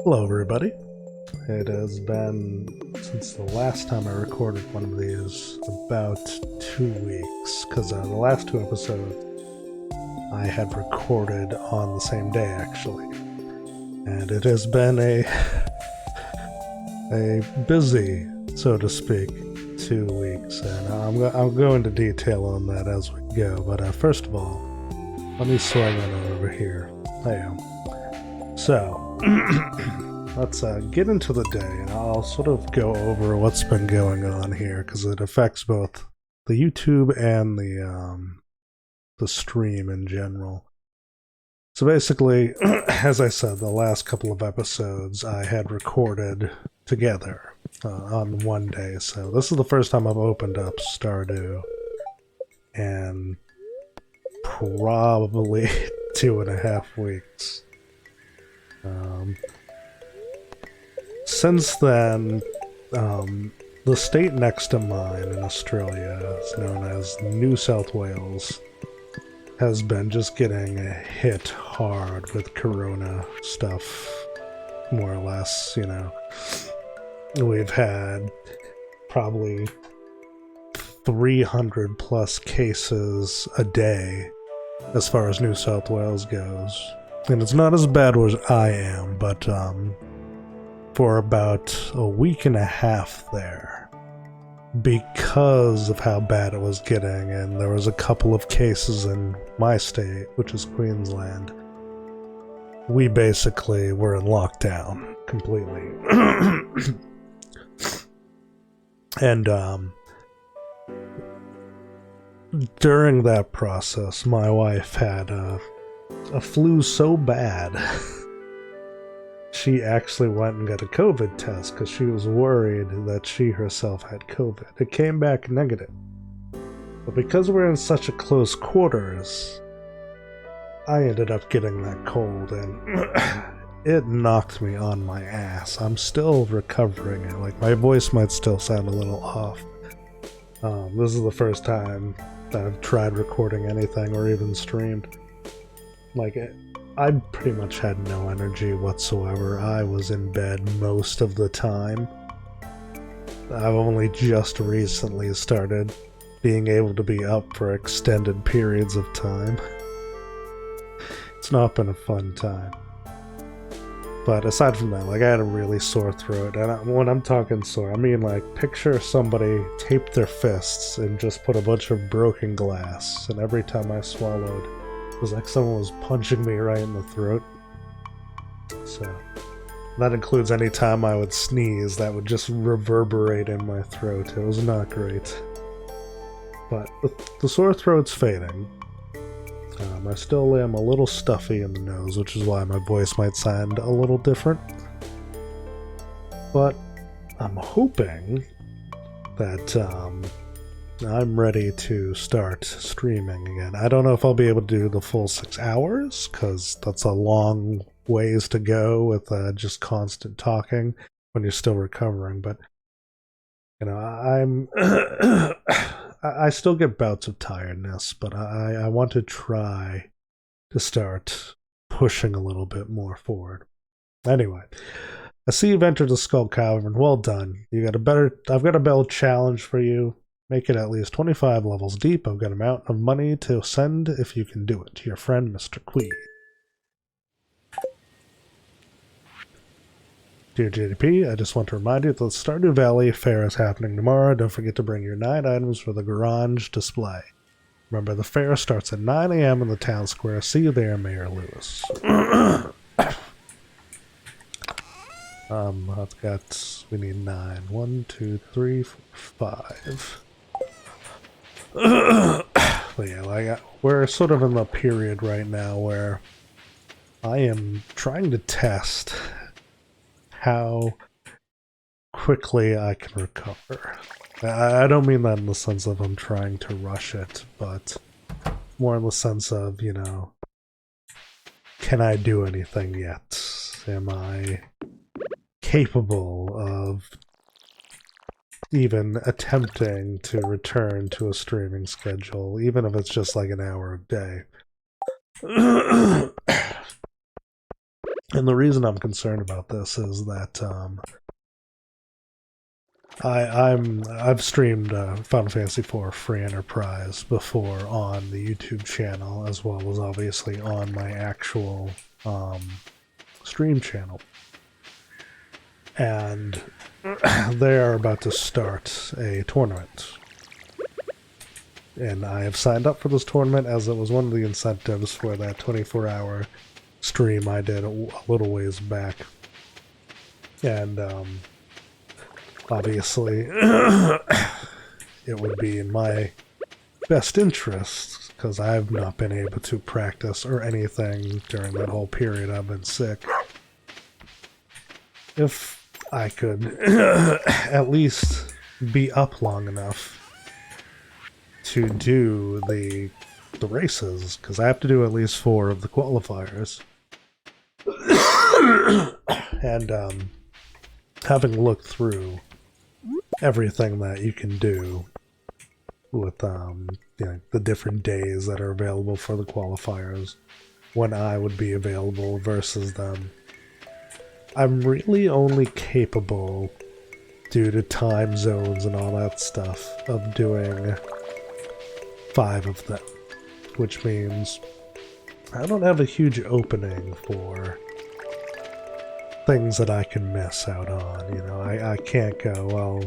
Hello everybody. It has been, since the last time I recorded one of these, about 2 weeks, because the last two episodes I had recorded on the same day actually. And it has been a busy, so to speak, 2 weeks, and I'll go into detail on that as we go, but first of all, let me swing on over here. There. So, let's get into the day, and I'll sort of go over what's been going on here, because it affects both the YouTube and the stream in general. So basically, as I said, the last couple of episodes I had recorded together on one day, so this is the first time I've opened up Stardew, and probably 2.5 weeks. Since then, the state next to mine in Australia, is known as New South Wales, has been just getting hit hard with corona stuff, more or less, you know. We've had probably 300 plus cases a day as far as New South Wales goes. And it's not as bad as I am, but for about a week and a half there, because of how bad it was getting, and there was a couple of cases in my state, which is Queensland, we basically were in lockdown completely. And during that process, my wife had a flu so bad she actually went and got a COVID test because she was worried that she herself had COVID. It came back negative. But because we're in such a close quarters, I ended up getting that cold, and it knocked me on my ass. I'm still recovering it. Like, my voice might still sound a little off. This is the first time that I've tried recording anything or even streamed. Like, I pretty much had no energy whatsoever. I was in bed most of the time. I've only just recently started being able to be up for extended periods of time. It's not been a fun time. But aside from that, like, I had a really sore throat, and when I'm talking sore, I mean, like, picture somebody taped their fists and just put a bunch of broken glass, and every time I swallowed, it was like someone was punching me right in the throat. So, that includes any time I would sneeze, that would just reverberate in my throat. It was not great. But the sore throat's fading. I still am a little stuffy in the nose, which is why my voice might sound a little different. But I'm hoping that I'm ready to start streaming again. I don't know if I'll be able to do the full 6 hours, because that's a long ways to go with just constant talking when you're still recovering, but you know, I'm I still get bouts of tiredness, but I want to try to start pushing a little bit more forward. Anyway, I see you've entered the Skull Cavern. Well done. I've got a better challenge for you. Make it at least 25 levels deep. I've got a mountain of money to send if you can do it. Your friend, Mr. Quee. Dear JDP, I just want to remind you that the Stardew Valley Fair is happening tomorrow. Don't forget to bring your 9 items for the garage display. Remember, the fair starts at 9 a.m. in the town square. See you there, Mayor Lewis. We need 9. 1, 2, 3, 4, 5. But yeah, like, we're sort of in the period right now where I am trying to test how quickly I can recover. I don't mean that in the sense of I'm trying to rush it, but more in the sense of, you know, can I do anything yet? Am I capable of even attempting to return to a streaming schedule, even if it's just like an hour a day? And the reason I'm concerned about this is that I've streamed Final Fantasy IV Free Enterprise before on the YouTube channel, as well as obviously on my actual stream channel. And they are about to start a tournament. And I have signed up for this tournament as it was one of the incentives for that 24-hour stream I did a little ways back. And obviously it would be in my best interest, because I've not been able to practice or anything during that whole period I've been sick, if I could at least be up long enough to do the races, because I have to do at least 4 of the qualifiers. And having looked through everything that you can do with the different days that are available for the qualifiers, when I would be available versus them, I'm really only capable, due to time zones and all that stuff, of doing 5 of them, which means I don't have a huge opening for things that I can miss out on. I can't go, well,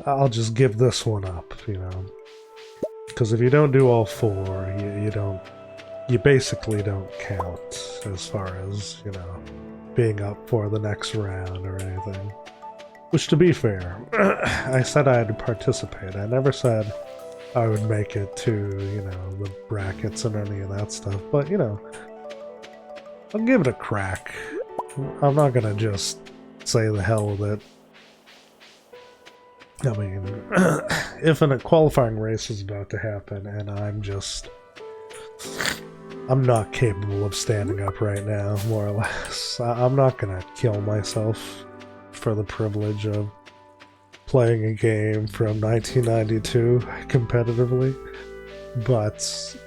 I'll just give this one up, because if you don't do all 4, you basically don't count as far as, being up for the next round or anything. Which, to be fair, I said I'd participate. I never said I would make it to, the brackets and any of that stuff, but, I'll give it a crack. I'm not gonna just say the hell with it. I mean, if a qualifying race is about to happen and I'm not capable of standing up right now, more or less, I'm not gonna kill myself for the privilege of playing a game from 1992 competitively, but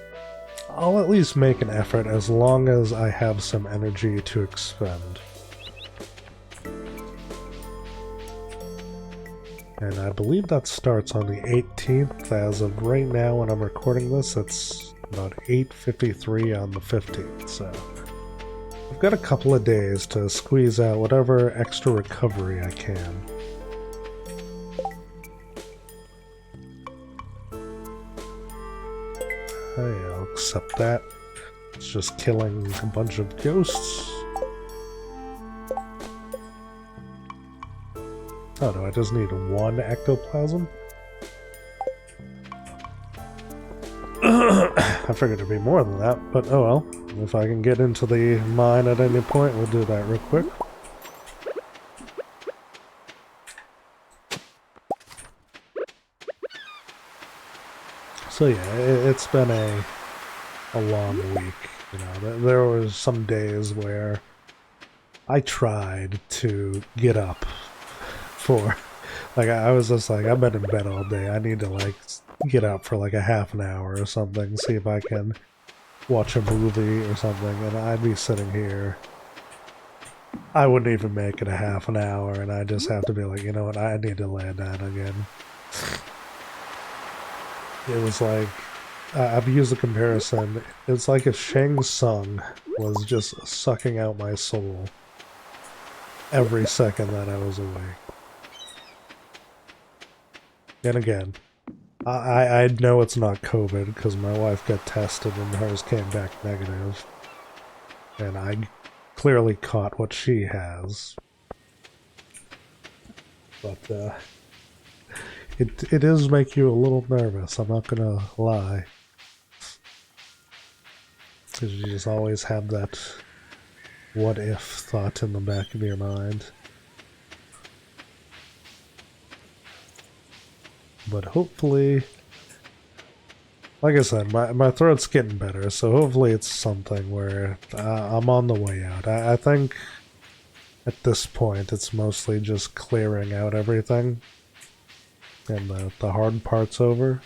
I'll at least make an effort as long as I have some energy to expend. And I believe that starts on the 18th. As of right now, when I'm recording this, it's about 8:53 on the 15th, so I've got a couple of days to squeeze out whatever extra recovery I can. Hey, I'll accept that. It's just killing a bunch of ghosts. Oh no, I just need 1 ectoplasm? I figured it'd be more than that, but oh well. If I can get into the mine at any point, we'll do that real quick. So yeah, it's been a long week. There was some days where I tried to get up for, I was just like, I've been in bed all day. I need to get up for a half an hour or something, see if I can watch a movie or something, and I'd be sitting here. I wouldn't even make it a half an hour, and I just have to be like, you know what, I need to lay down again. It was like, I've used the comparison, it's like if Shang Tsung was just sucking out my soul every second that I was awake. And again, I know it's not COVID because my wife got tested and hers came back negative. And I clearly caught what she has. But it does make you a little nervous, I'm not gonna lie. Because you just always have that what if thought in the back of your mind. But hopefully, like I said, my throat's getting better, so hopefully it's something where I'm on the way out. I think at this point it's mostly just clearing out everything, and the hard part's over.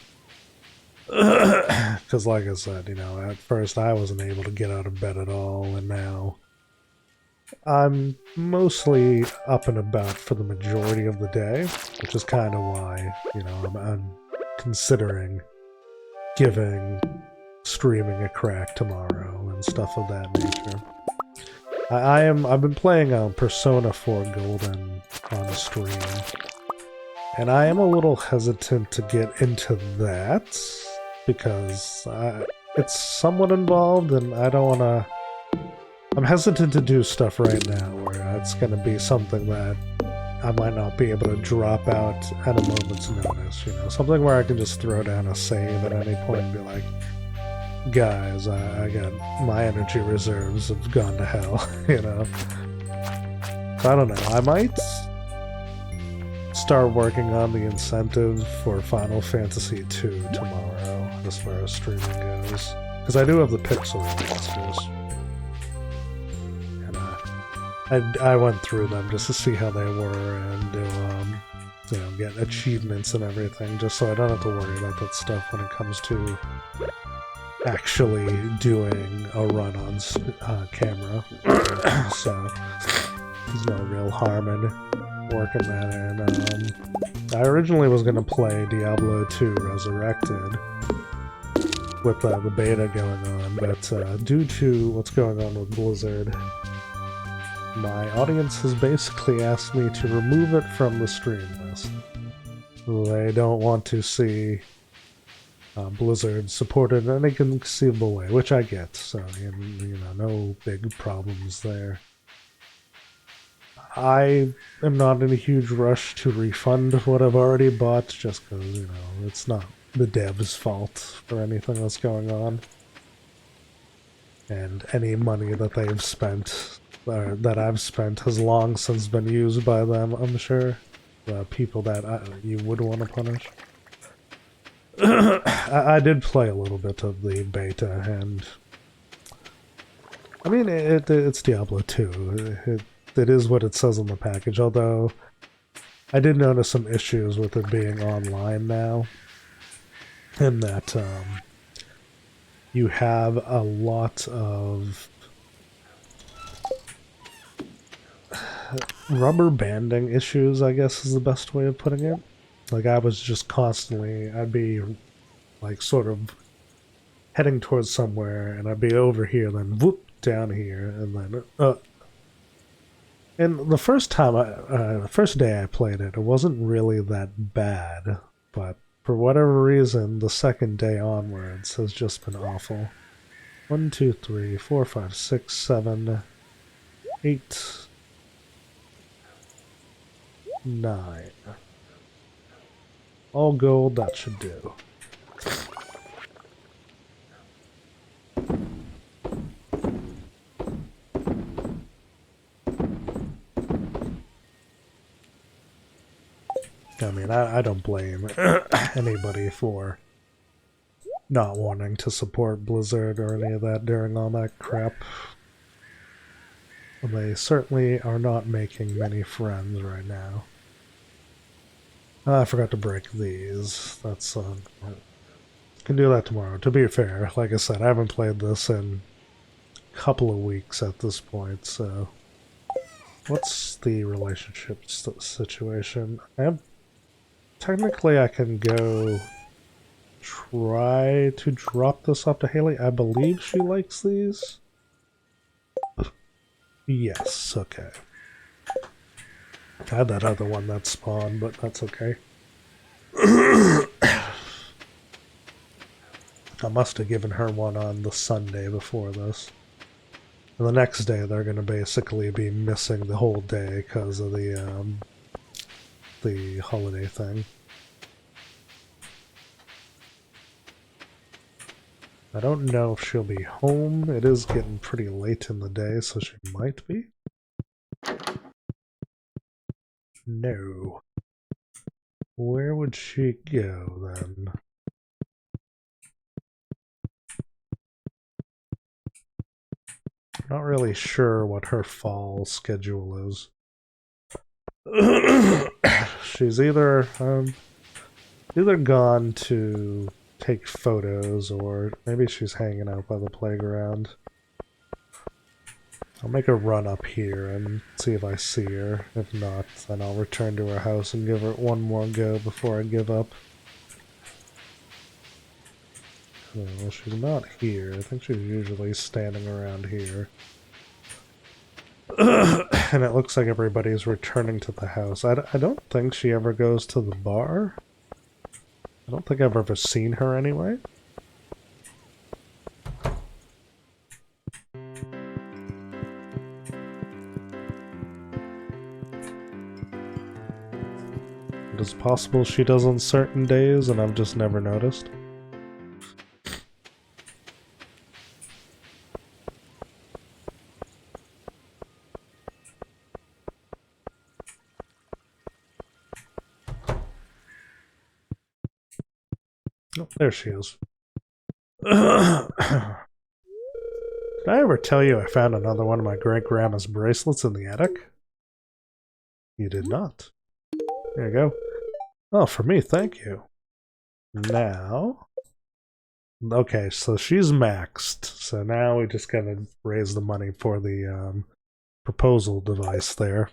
Because, like I said, you know, at first I wasn't able to get out of bed at all, and now I'm mostly up and about for the majority of the day, which is kind of why, you know, I'm considering giving streaming a crack tomorrow and stuff of that nature. I've been playing Persona 4 Golden on stream, and I am a little hesitant to get into that because it's somewhat involved, and I don't want to. I'm hesitant to do stuff right now where it's going to be something that I might not be able to drop out at a moment's notice. You know, something where I can just throw down a save at any point and be like, guys, I got my energy reserves have gone to hell, you know. So I don't know. I might start working on the incentive for Final Fantasy II tomorrow, as far as streaming goes, because I do have the pixel remasters, and I went through them just to see how they were and do you know, get achievements and everything, just so I don't have to worry about that stuff when it comes to actually doing a run on camera. So there's no real harm in working that in. I originally was going to play Diablo 2 Resurrected with the beta going on, but due to what's going on with Blizzard, my audience has basically asked me to remove it from the stream list. They don't want to see Blizzard supported in any conceivable way, which I get, so you know, no big problems there. I am not in a huge rush to refund what I've already bought, just because, you know, it's not the devs' fault for anything that's going on. And any money that they've spent, or that I've spent, has long since been used by them, I'm sure. The people that you would want to punish. I did play a little bit of the beta, and I mean, it's Diablo 2. It is what it says on the package, although I did notice some issues with it being online now, in that you have a lot of rubber banding issues, I guess is the best way of putting it. Like, I was just constantly, I'd be like sort of heading towards somewhere, and I'd be over here, then whoop, down here, and then and the first time the first day I played it, it wasn't really that bad, but for whatever reason, the second day onwards has just been awful. 1, 2, 3, 4, 5, 6, 7, 8, 9. All gold, that should do. I mean, I don't blame anybody for not wanting to support Blizzard or any of that during all that crap. They certainly are not making many friends right now. I forgot to break these. That's can do that tomorrow. To be fair, like I said, I haven't played this in a couple of weeks at this point, so what's the relationship situation? Technically, I can go try to drop this off to Haley. I believe she likes these. Yes, okay. I had that other one that spawned, but that's okay. I must have given her one on the Sunday before this. And the next day they're going to basically be missing the whole day because of the holiday thing. I don't know if she'll be home. It is getting pretty late in the day, so she might be. No. Where would she go, then? Not really sure what her fall schedule is. She's either gone to take photos, or maybe she's hanging out by the playground. I'll make a run up here and see if I see her. If not, then I'll return to her house and give her one more go before I give up. Oh, well, she's not here. I think she's usually standing around here. And it looks like everybody's returning to the house. I don't think she ever goes to the bar. I don't think I've ever seen her anyway. It's possible she does on certain days and I've just never noticed. Oh, there she is. Did I ever tell you I found another one of my great-grandma's bracelets in the attic? You did not. There you go. Oh, for me, thank you. Now... Okay, so she's maxed. So now we just gotta raise the money for the proposal device there.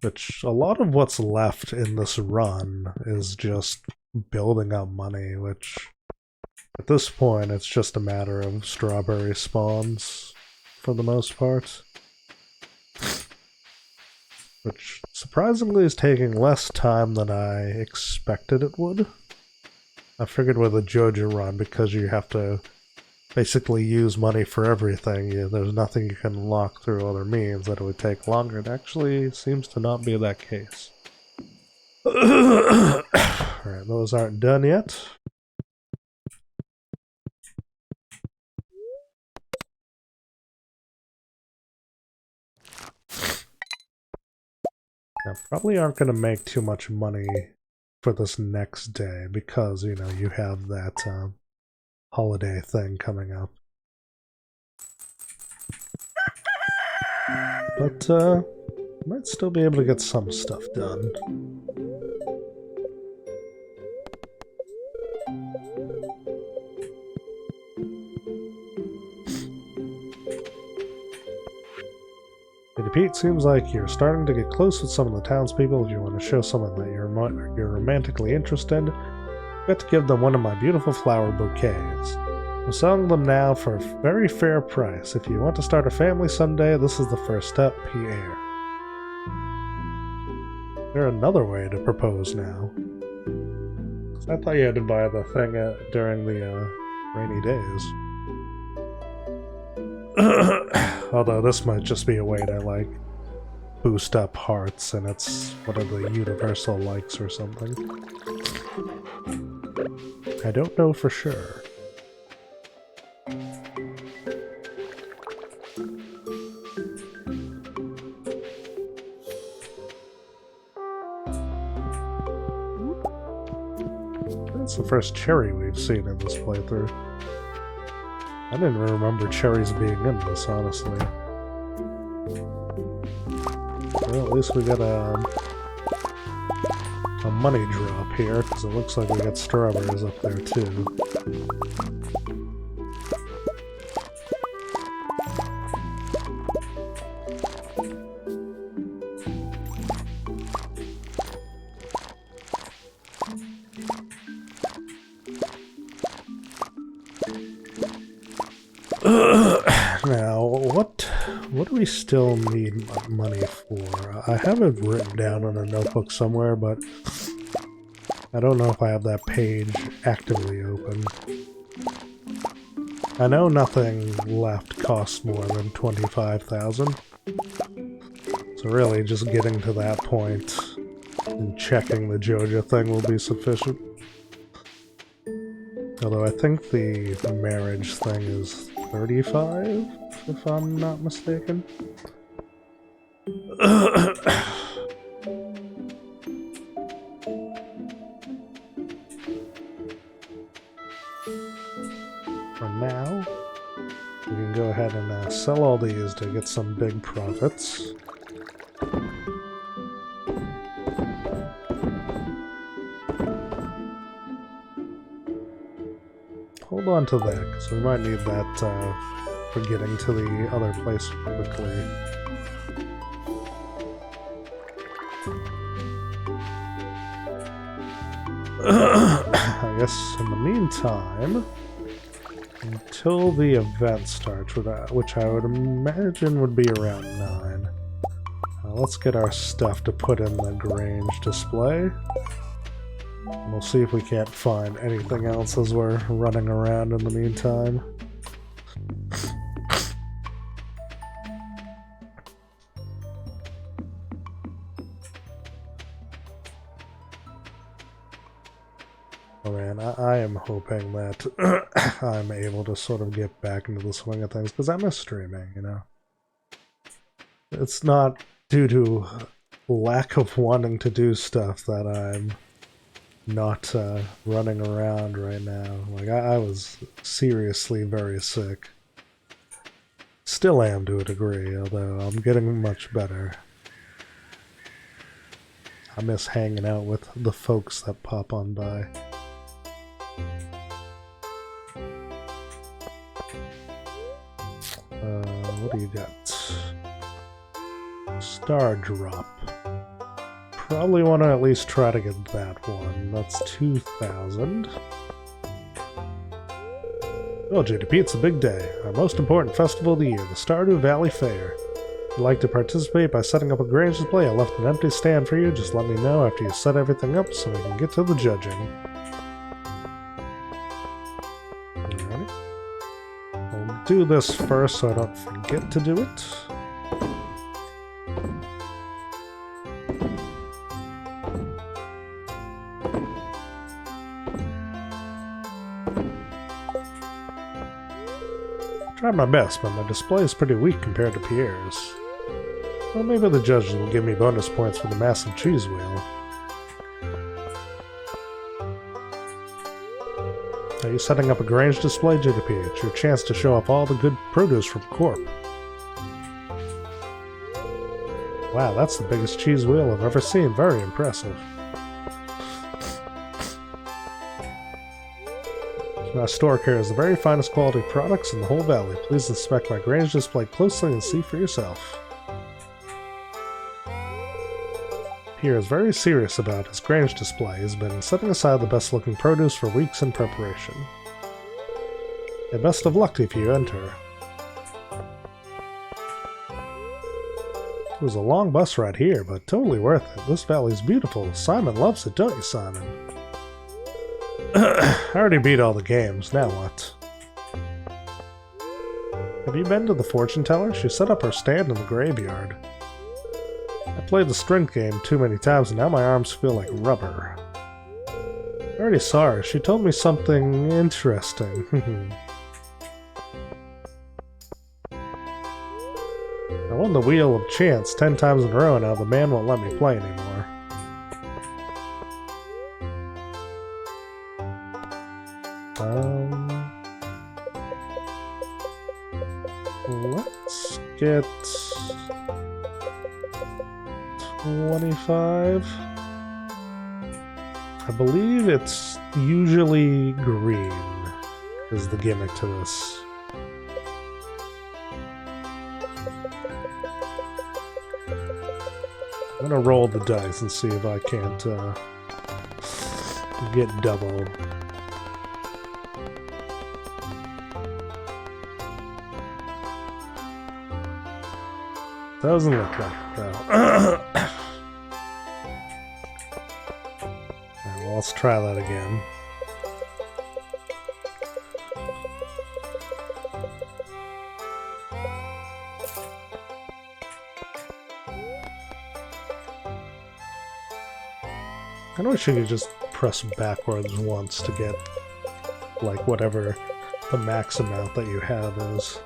Which, a lot of what's left in this run is just building up money, which... At this point, it's just a matter of strawberry spawns, for the most part. Which, surprisingly, is taking less time than I expected it would. I figured with a Joja run, because you have to basically use money for everything, there's nothing you can unlock through other means, that it would take longer. It actually seems to not be that case. Alright, those aren't done yet. Now, probably aren't going to make too much money for this next day because, you know, you have that holiday thing coming up. But, might still be able to get some stuff done. Pete, seems like you're starting to get close with some of the townspeople. If you want to show someone that you're romantically interested, you have to give them one of my beautiful flower bouquets. I'm selling them now for a very fair price. If you want to start a family someday, this is the first step, Pierre. Is there another way to propose now? I thought you had to buy the thing during the rainy days. Although this might just be a way to, like, boost up hearts, and it's one of the universal likes or something. I don't know for sure. That's the first cherry we've seen in this playthrough. I didn't remember cherries being in this, honestly. Well, at least we got a money drop here, because it looks like we got strawberries up there, too. Now, what do we still need money for? I have it written down on a notebook somewhere, but I don't know if I have that page actively open. I know nothing left costs more than 25,000. So really, just getting to that point and checking the Joja thing will be sufficient. Although I think the marriage thing is 35, if I'm not mistaken. For now, we can go ahead and sell all these to get some big profits. hold on to that, because we might need that for getting to the other place quickly. I guess in the meantime, until the event starts, which I would imagine would be around 9, let's get our stuff to put in the grange display. And we'll see if we can't find anything else as we're running around in the meantime. Oh man, I am hoping that I'm able to sort of get back into the swing of things, because I miss streaming, you know? It's not due to lack of wanting to do stuff that I'm not running around right now. Like, I was seriously very sick. Still am to a degree, although I'm getting much better. I miss hanging out with the folks that pop on by. What do you got? Star Drop. Probably want to at least try to get that one. That's 2,000. Well, JDP, it's a big day. Our most important festival of the year, the Stardew Valley Fair. If you'd like to participate by setting up a grange display, I left an empty stand for you. Just let me know after you set everything up so we can get to the judging. Alright. I'll do this first so I don't forget to do it. Tried my best, but my display is pretty weak compared to Pierre's. Well, maybe the judges will give me bonus points for the massive cheese wheel. Are you setting up a grange display, JDP? It's your chance to show off all the good produce from Corp. Wow, that's the biggest cheese wheel I've ever seen. Very impressive. My store carries the very finest quality products in the whole valley. Please inspect my grange display closely and see for yourself. Pierre is very serious about his grange display. He has been setting aside the best looking produce for weeks in preparation. And best of luck if you enter. It was a long bus ride here, but totally worth it. This valley's beautiful. Simon loves it, don't you, Simon? I already beat all the games, now what? Have you been to the fortune teller? She set up her stand in the graveyard. I played the strength game too many times and now my arms feel like rubber. I already saw her. She told me something interesting. I won the Wheel of Chance 10 times in a row now. The man won't let me play anymore. Let's get 25. I believe it's usually green is the gimmick to this. I'm gonna roll the dice and see if I can't get double. Doesn't look like it, though. Alright, well, let's try that again. I wish you could just press backwards once to get, like, whatever the max amount that you have is.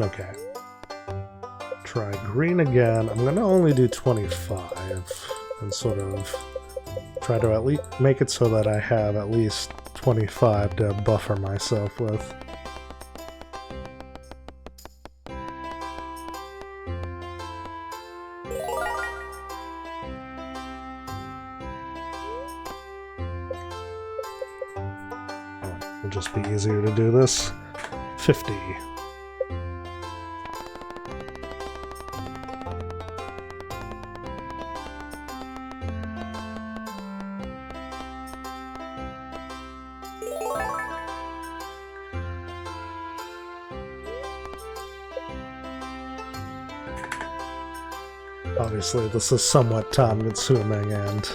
Okay. Try green again. I'm gonna only do 25 and sort of try to at least make it so that I have at least 25 to buffer myself with. It'll just be easier to do this. 50. Obviously, this is somewhat time-consuming, and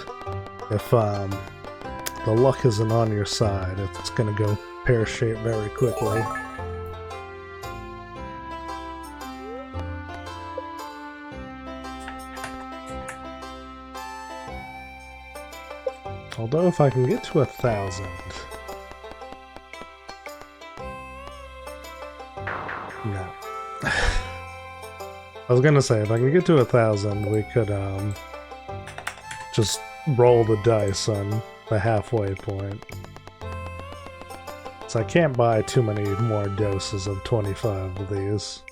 if the luck isn't on your side, it's going to go pear-shaped very quickly. Although, if I can get to 1,000... No. I was gonna say, if I can get to 1,000, we could, just roll the dice on the halfway point. So I can't buy too many more doses of 25 of these.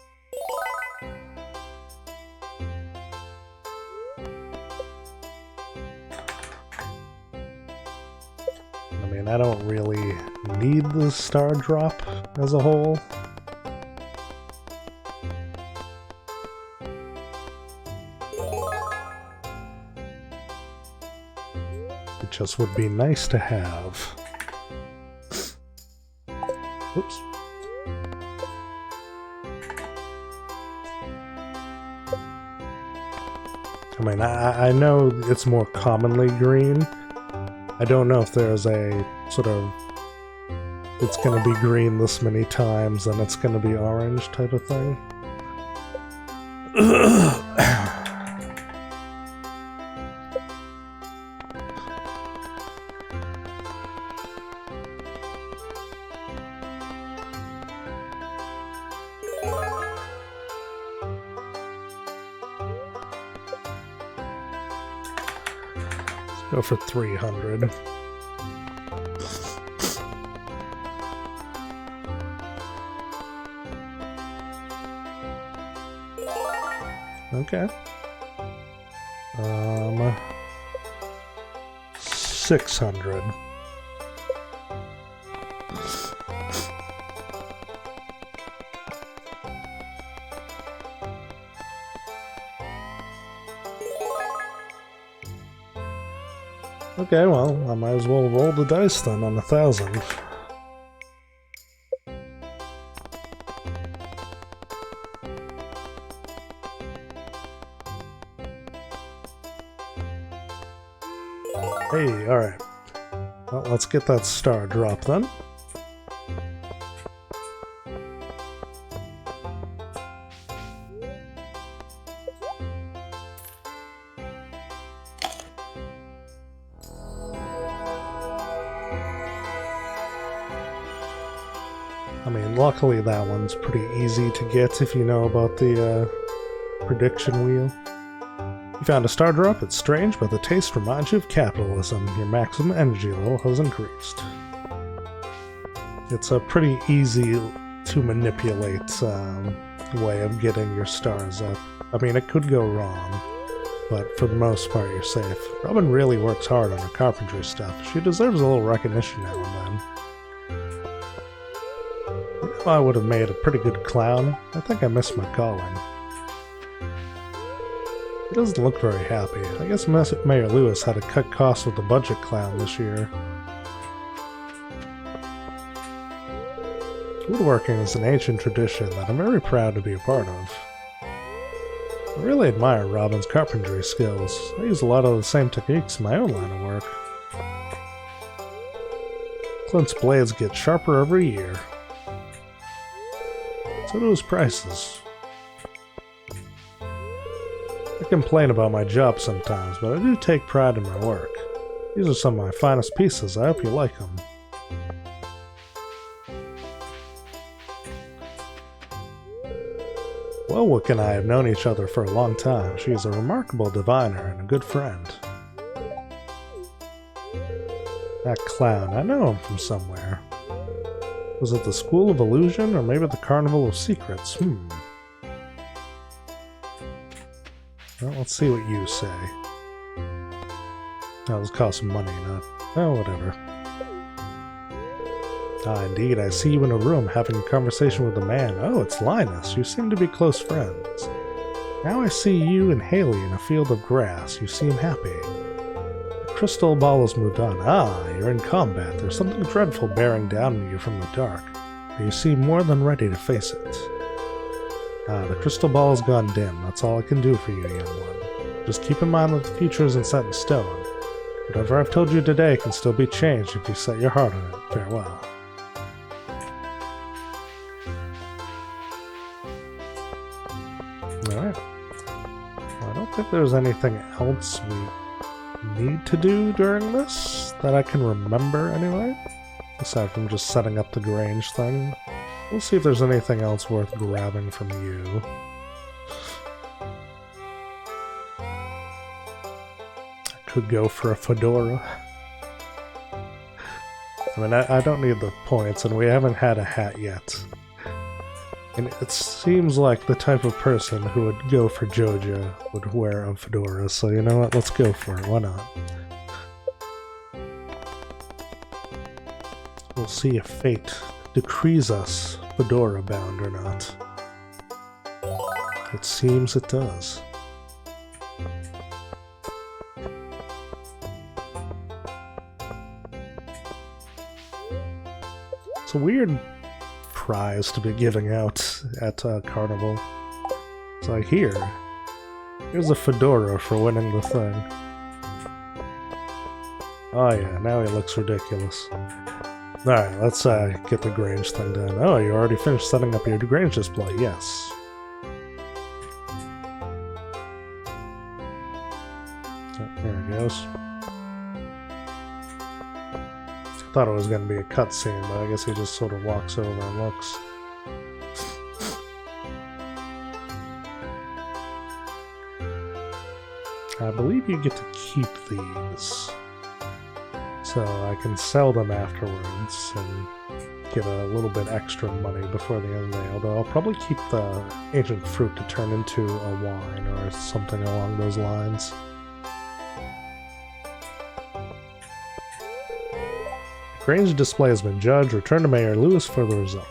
I mean, I don't really need the star drop as a whole. Just would be nice to have. Oops. I mean, I know it's more commonly green. I don't know if there's a sort of it's gonna be green this many times and it's gonna be orange type of thing. Go for 300. Okay. 600. Okay, well, I might as well roll the dice then on 1,000. Hey, alright. Well, let's get that star drop then. I mean, luckily that one's pretty easy to get if you know about the prediction wheel. You found a star drop. It's strange, but the taste reminds you of capitalism. Your maximum energy level has increased. It's a pretty easy to manipulate way of getting your stars up. I mean, it could go wrong, but for the most part you're safe. Robin really works hard on her carpentry stuff. She deserves a little recognition now and then. I would have made a pretty good clown. I think I missed my calling. He doesn't look very happy. I guess Mayor Lewis had to cut costs with the budget clown this year. Woodworking is an ancient tradition that I'm very proud to be a part of. I really admire Robin's carpentry skills. I use a lot of the same techniques in my own line of work. Clint's blades get sharper every year. So do his prices. I complain about my job sometimes, but I do take pride in my work. These are some of my finest pieces. I hope you like them. Well, Wick and I have known each other for a long time. She is a remarkable diviner and a good friend. That clown, I know him from somewhere. Was it the School of Illusion, or maybe the Carnival of Secrets? Well, let's see what you say. Oh, this costs money, not... Oh, whatever. Ah, indeed, I see you in a room having a conversation with a man. Oh, it's Linus. You seem to be close friends. Now I see you and Haley in a field of grass. You seem happy. The crystal ball has moved on. Ah, you're in combat. There's something dreadful bearing down on you from the dark. But you seem more than ready to face it. Ah, the crystal ball has gone dim. That's all I can do for you, young one. Just keep in mind that the future isn't set in stone. Whatever I've told you today can still be changed if you set your heart on it. Farewell. Alright. Well, I don't think there's anything else we need to do during this that I can remember anyway. Aside from just setting up the grange thing. We'll see if there's anything else worth grabbing from you. Could go for a fedora. I mean, I don't need the points, and we haven't had a hat yet. And it seems like the type of person who would go for Joja would wear a fedora, so you know what, let's go for it, why not? We'll see if fate decrees us fedora bound or not. It seems it does. It's a weird prize to be giving out at Carnival. It's like, here's a fedora for winning the thing. Oh yeah, now he looks ridiculous. Alright, let's get the grange thing done. Oh, you already finished setting up your grange display, yes. Oh, there it goes. Thought it was going to be a cutscene, but I guess he just sort of walks over and looks. I believe you get to keep these, so I can sell them afterwards and get a little bit extra money before the end of the day, although I'll probably keep the ancient fruit to turn into a wine or something along those lines. Grange display has been judged. Return to Mayor Lewis for the result.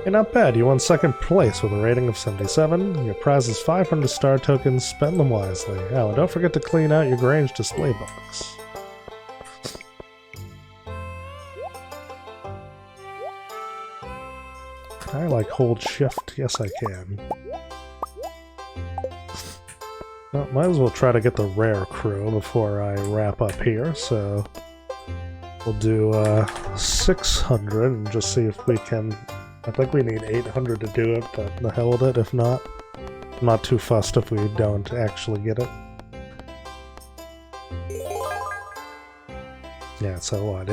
Hey, not bad. You won second place with a rating of 77. Your prize is 500 star tokens. Spend them wisely. Oh, and don't forget to clean out your Grange display box. I like hold shift. Yes, I can. Well, might as well try to get the rare crew before I wrap up here, so... We'll do 600 and just see if we can... I think we need 800 to do it, but the hell with it if not. I'm not too fussed if we don't actually get it. Yeah, so what?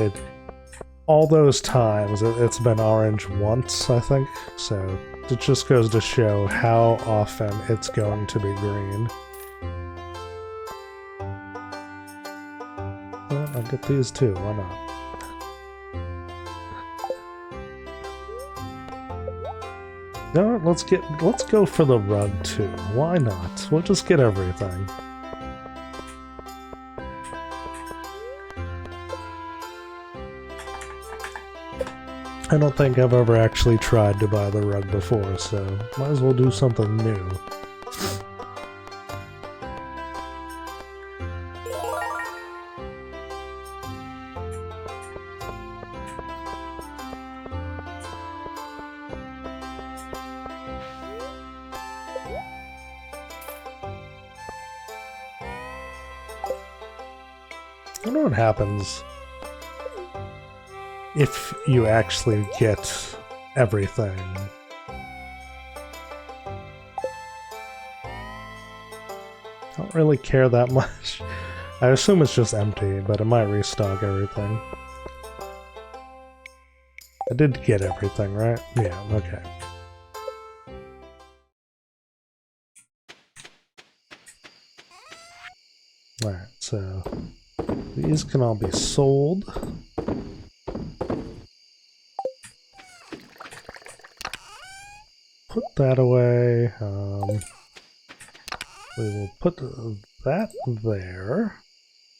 All those times, it's been orange once, I think, so it just goes to show how often it's going to be green. Well, I'll get these too, why not? No, let's go for the rug too. Why not? We'll just get everything. I don't think I've ever actually tried to buy the rug before, so might as well do something new. I wonder what happens if you actually get everything. I don't really care that much. I assume it's just empty, but it might restock everything. I did get everything, right? Yeah, okay. Alright, so these can all be sold. Put that away. We will put that there.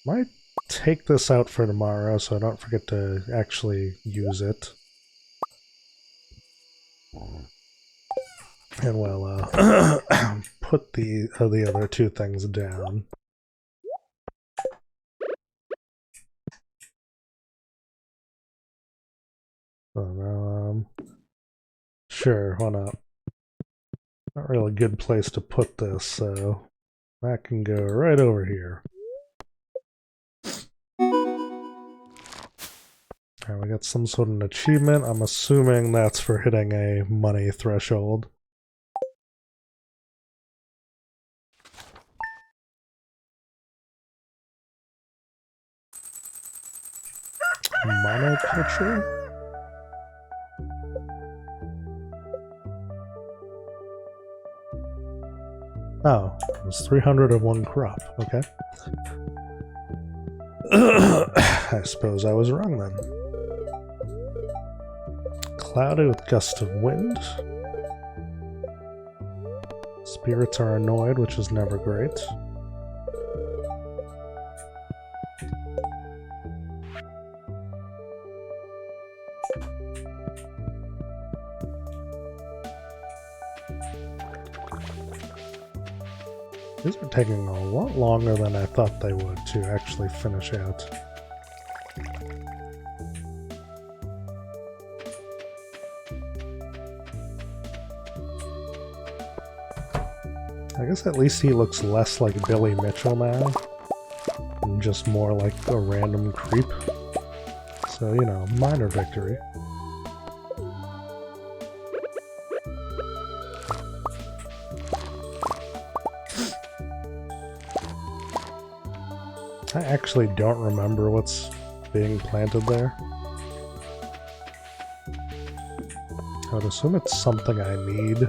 Might take this out for tomorrow so I don't forget to actually use it. And we'll put the other two things down. Sure, why not? Not really a good place to put this, so that can go right over here. Alright, we got some sort of an achievement. I'm assuming that's for hitting a money threshold. Monoculture? Oh, it was 300 of one crop. Okay. I suppose I was wrong then. Cloudy with gusts of wind. Spirits are annoyed, which is never great. These are taking a lot longer than I thought they would to actually finish out. I guess at least he looks less like Billy Mitchell now, and just more like a random creep. So, you know, minor victory. I actually don't remember what's being planted there. I would assume it's something I need.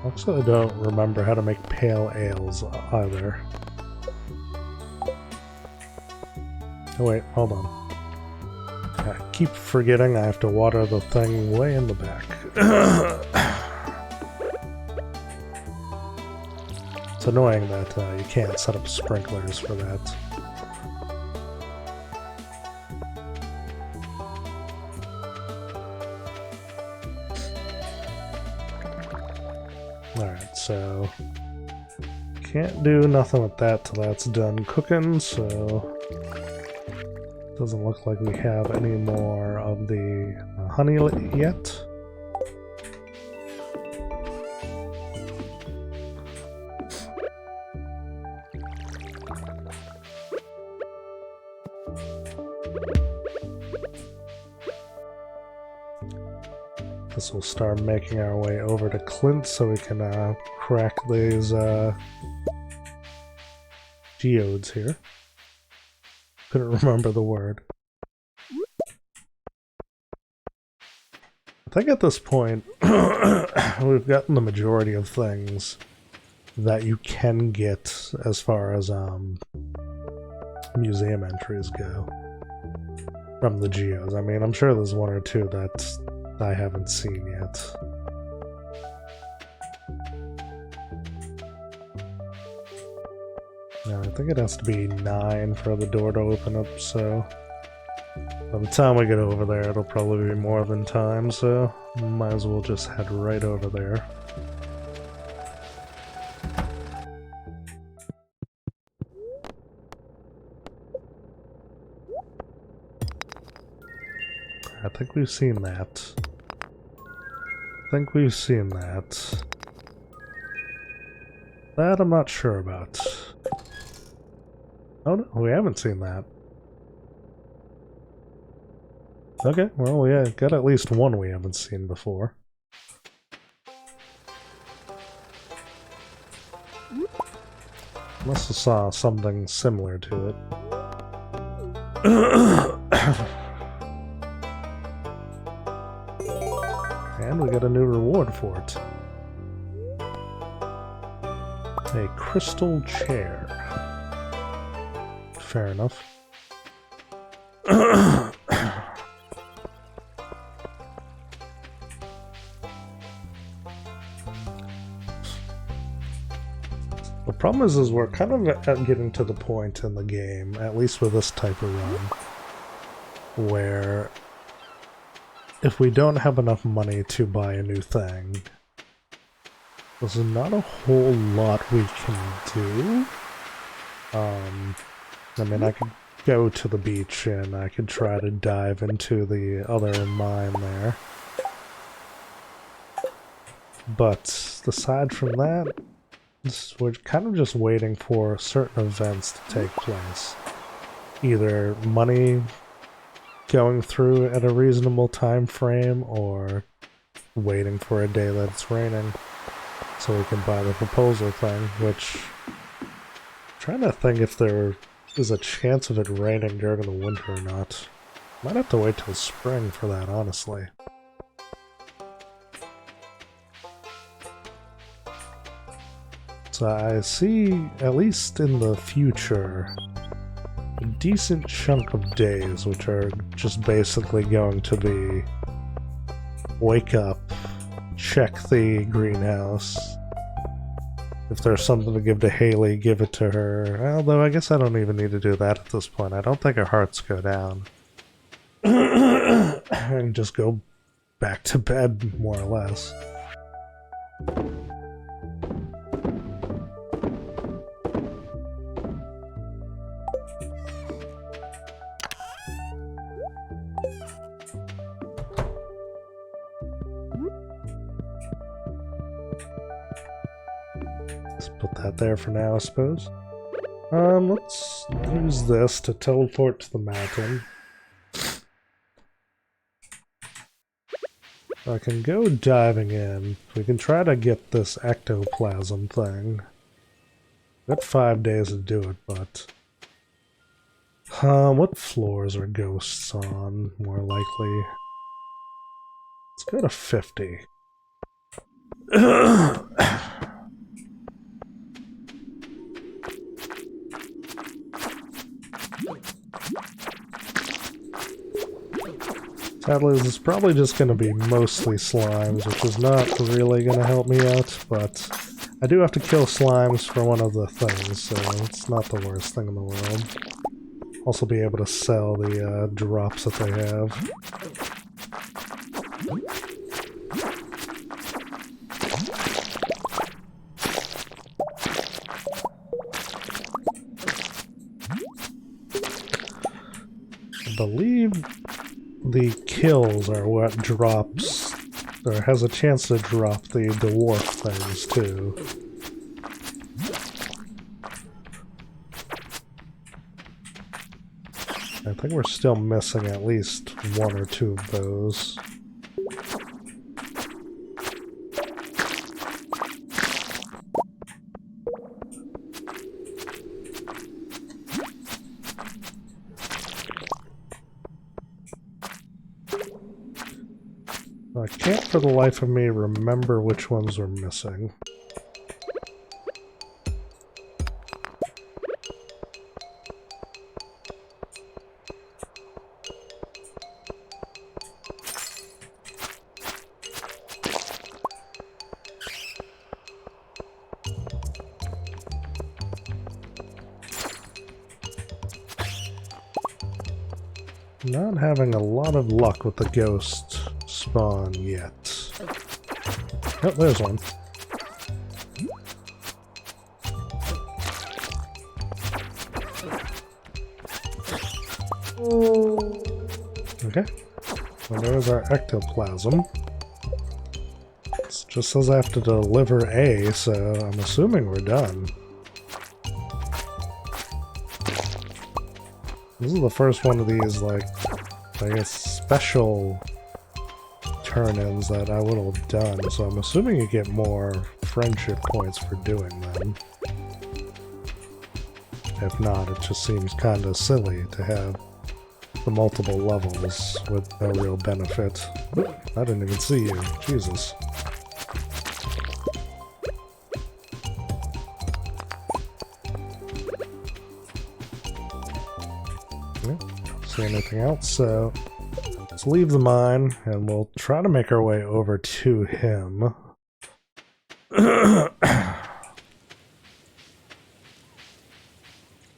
Also, I don't remember how to make pale ales either. Oh wait, hold on. I keep forgetting I have to water the thing way in the back. It's annoying that you can't set up sprinklers for that. Alright, so can't do nothing with that till that's done cooking, so doesn't look like we have any more of the honey yet. This will start making our way over to Clint so we can crack these geodes here. Couldn't remember the word. I think at this point we've gotten the majority of things that you can get as far as museum entries go from the geos. I mean, I'm sure there's one or two that I haven't seen yet. No, I think it has to be 9 for the door to open up, so by the time we get over there it'll probably be more than time, so might as well just head right over there. I think we've seen that. That I'm not sure about. Oh no, we haven't seen that. Okay, well we got at least one we haven't seen before. Must have saw something similar to it. And we got a new reward for it. A crystal chair. Fair enough. Problem is we're kind of getting to the point in the game, at least with this type of run, where if we don't have enough money to buy a new thing, there's not a whole lot we can do. I mean, I could go to the beach and I could try to dive into the other mine there. But aside from that, we're kind of just waiting for certain events to take place. Either money going through at a reasonable time frame, or waiting for a day that it's raining so we can buy the proposal thing, which I'm trying to think if there is a chance of it raining during the winter or not. Might have to wait till spring for that, honestly. So I see, at least in the future, a decent chunk of days which are just basically going to be wake up, check the greenhouse. If there's something to give to Haley, give it to her. Although I guess I don't even need to do that at this point. I don't think her hearts go down. And just go back to bed, more or less. Put that there for now, I suppose. Let's use this to teleport to the mountain. I can go diving in. We can try to get this ectoplasm thing. Got 5 days to do it, but... what floors are ghosts on, more likely? Let's go to 50. Sadly, this is probably just going to be mostly slimes, which is not really going to help me out, but I do have to kill slimes for one of the things, so it's not the worst thing in the world. Also be able to sell the drops that they have. I believe the kills are what drops, or has a chance to drop the dwarf things too. I think we're still missing at least 1 or 2 of those. I can't for the life of me remember which ones were missing. Not having a lot of luck with the ghost spawn yet. Oh, there's one. Okay. Well, there's our ectoplasm. It just says I have to deliver A, so I'm assuming we're done. This is the first one of these, like, I guess, special turn-ins that I would have done, so I'm assuming you get more friendship points for doing them. If not, it just seems kind of silly to have the multiple levels with no real benefit. Oop, I didn't even see you. Jesus. Don't see anything else, so let's leave the mine and we'll try to make our way over to him.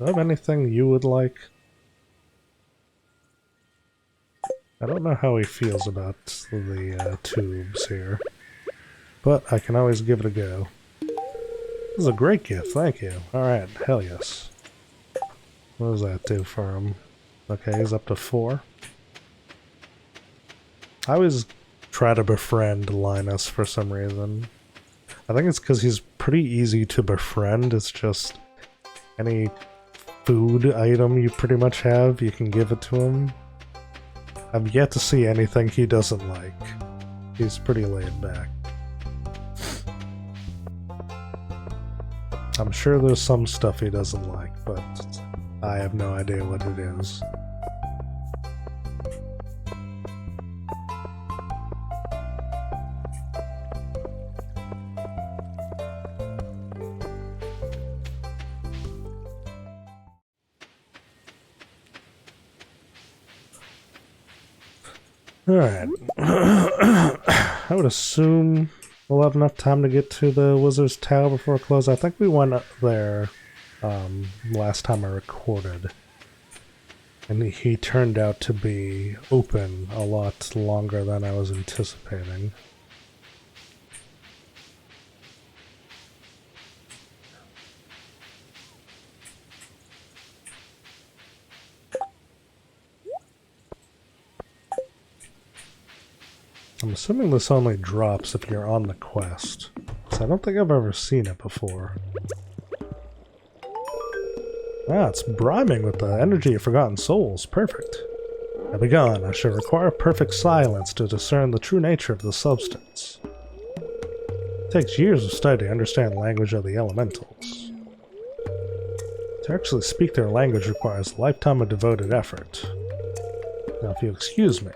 Do I have anything you would like? I don't know how he feels about the tubes here, but I can always give it a go. This is a great gift, thank you. Alright, hell yes. What does that do for him? Okay, he's up to 4. I always try to befriend Linus for some reason. I think it's because he's pretty easy to befriend. It's just any food item you pretty much have, you can give it to him. I've yet to see anything he doesn't like. He's pretty laid back. I'm sure there's some stuff he doesn't like, but I have no idea what it is. Alright. I would assume we'll have enough time to get to the Wizard's Tower before it closes. I think we went up there last time I recorded. And he turned out to be open a lot longer than I was anticipating. I'm assuming this only drops if you're on the quest, so I don't think I've ever seen it before. Ah, it's brimming with the energy of forgotten souls. Perfect. Now be gone. I shall require perfect silence to discern the true nature of the substance. It takes years of study to understand the language of the elementals. To actually speak their language requires a lifetime of devoted effort. Now, if you'll excuse me.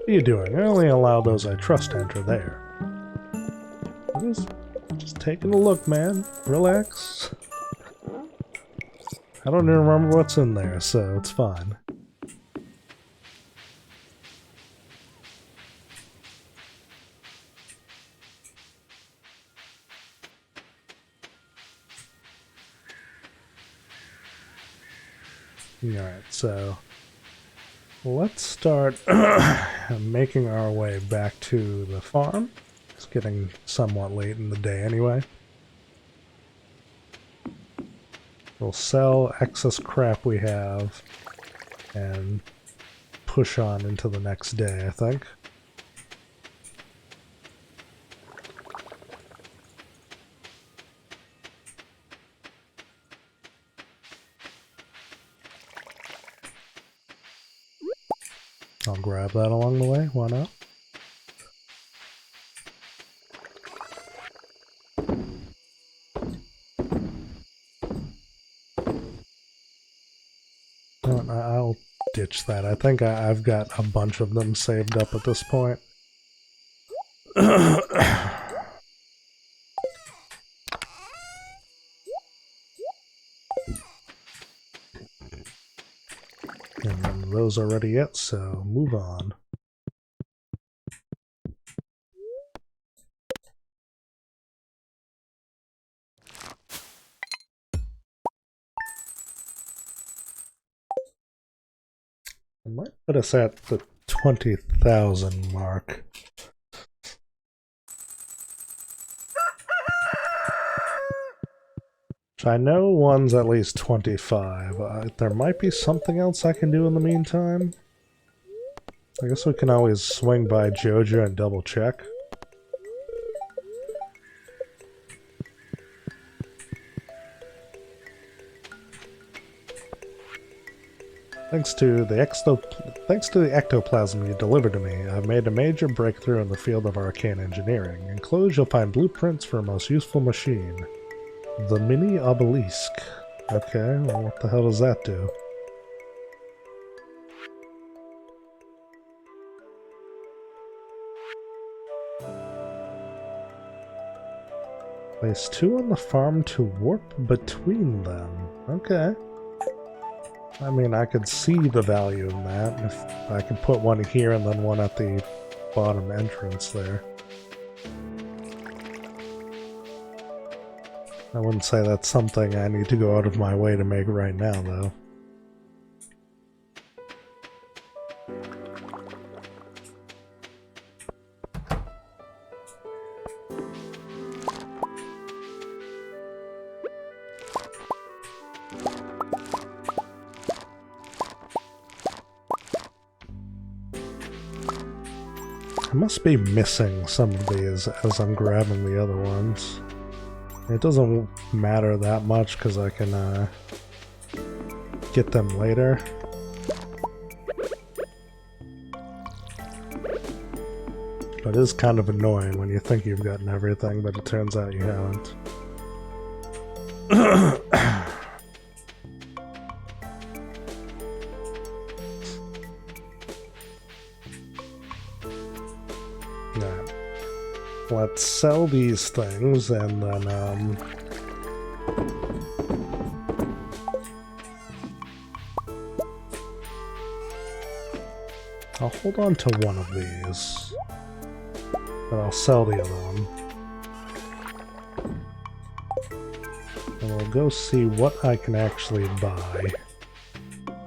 What are you doing? I only allow those I trust to enter there. Just taking a look, man. Relax. I don't even remember what's in there, so it's fine. Alright, so let's start making our way back to the farm. It's getting somewhat late in the day anyway. We'll sell excess crap we have and push on into the next day, I think. I'll grab that along the way, why not? I'll ditch that. I think I've got a bunch of them saved up at this point. And those are ready yet, so move on. I might put us at the 20,000 mark. Which I know one's at least 25. There might be something else I can do in the meantime. I guess we can always swing by Joja and double check. Thanks to the ectoplasm you delivered to me, I've made a major breakthrough in the field of arcane engineering. Enclosed, you'll find blueprints for a most useful machine. The mini obelisk. Okay, well, what the hell does that do? Place 2 on the farm to warp between them. Okay. I mean, I could see the value in that. If I could put one here and then one at the bottom entrance there. I wouldn't say that's something I need to go out of my way to make right now, though. I must be missing some of these as I'm grabbing the other ones. It doesn't matter that much because I can get them later. But it is kind of annoying when you think you've gotten everything, but it turns out you haven't. Let's sell these things and then I'll hold on to one of these, but I'll sell the other one. And we'll go see what I can actually buy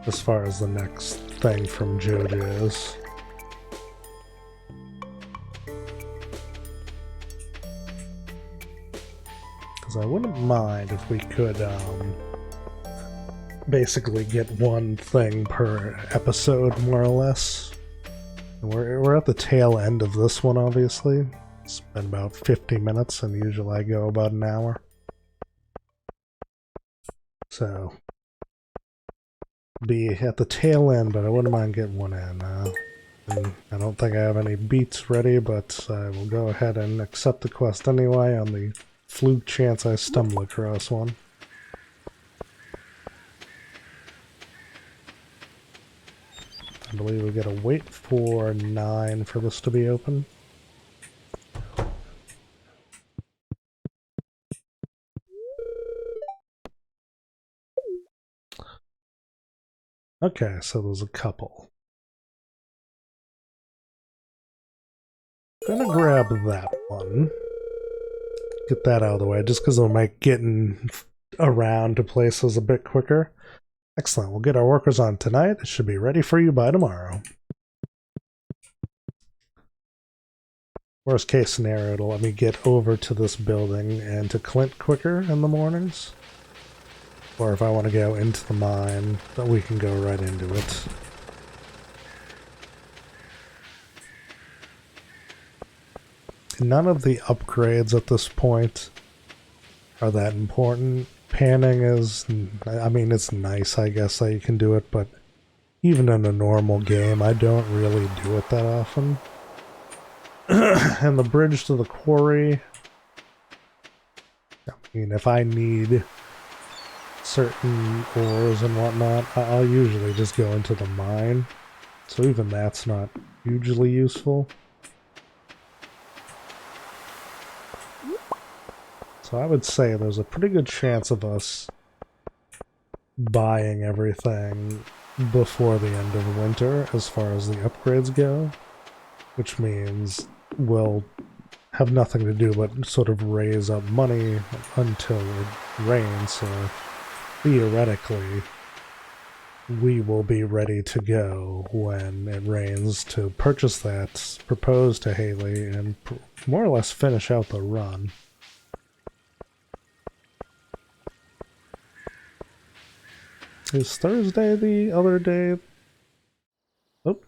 as far as the next thing from Joja is. I wouldn't mind if we could basically get one thing per episode, more or less. We're at the tail end of this one, obviously. It's been about 50 minutes, and usually I go about an hour. So, be at the tail end, but I wouldn't mind getting one in. And I don't think I have any beats ready, but I will go ahead and accept the quest anyway on the fluke chance I stumble across one. I believe we gotta wait for 9 for this to be open. Okay, so there's a couple. Gonna grab that one. Get that out of the way, just because it'll make getting around to places a bit quicker. Excellent, we'll get our workers on tonight. It should be ready for you by tomorrow. Worst case scenario, it'll let me get over to this building and to Clint quicker in the mornings. Or if I want to go into the mine, then we can go right into it. None of the upgrades at this point are that important. Panning is, I mean, it's nice, I guess, that you can do it, but even in a normal game, I don't really do it that often. And the bridge to the quarry, I mean, if I need certain ores and whatnot, I'll usually just go into the mine, so even that's not hugely useful. So I would say there's a pretty good chance of us buying everything before the end of winter as far as the upgrades go, which means we'll have nothing to do but sort of raise up money until it rains, so theoretically we will be ready to go when it rains to purchase that, propose to Haley, and more or less finish out the run. Is Thursday the other day? Oh,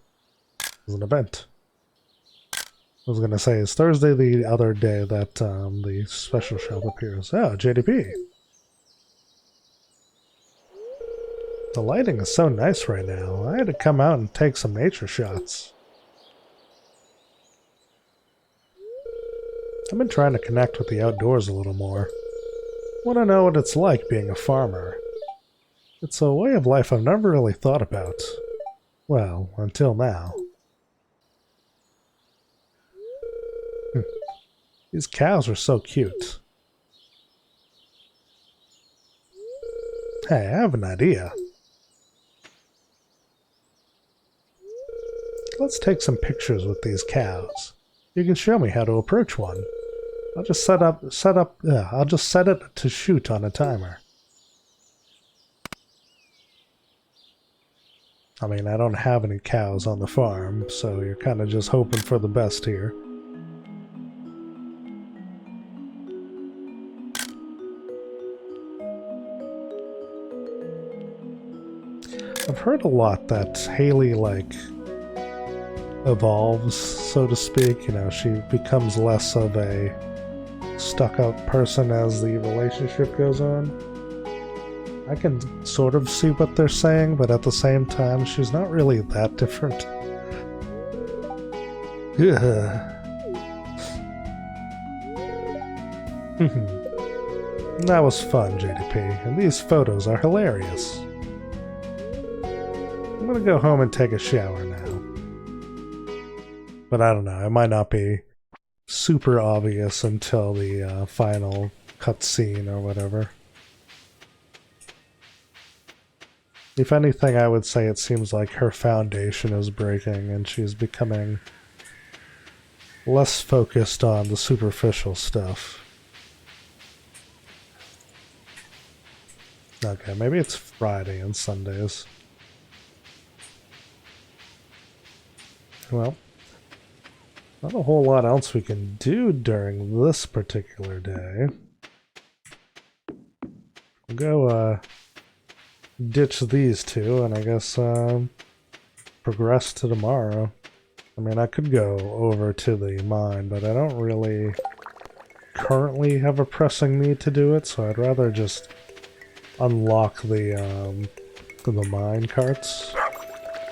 there's an event. I was gonna say, is Thursday the other day that the special shop appears? Oh, JDP. The lighting is so nice right now. I had to come out and take some nature shots. I've been trying to connect with the outdoors a little more. Want to know what it's like being a farmer. It's a way of life I've never really thought about. Well, until now. These cows are so cute. Hey, I have an idea. Let's take some pictures with these cows. You can show me how to approach one. I'll just set it to shoot on a timer. I mean, I don't have any cows on the farm, so you're kind of just hoping for the best here. I've heard a lot that Haley, like, evolves, so to speak. You know, she becomes less of a stuck-up person as the relationship goes on. I can sort of see what they're saying, but at the same time, she's not really that different. That was fun, JDP, and these photos are hilarious. I'm gonna go home and take a shower now. But I don't know, it might not be super obvious until the final cutscene or whatever. If anything, I would say it seems like her foundation is breaking and she's becoming less focused on the superficial stuff. Okay, maybe it's Friday and Sundays. Well, not a whole lot else we can do during this particular day. We'll go, ditch these two, and I guess progress to tomorrow. I mean, I could go over to the mine, but I don't really currently have a pressing need to do it, so I'd rather just unlock the mine carts,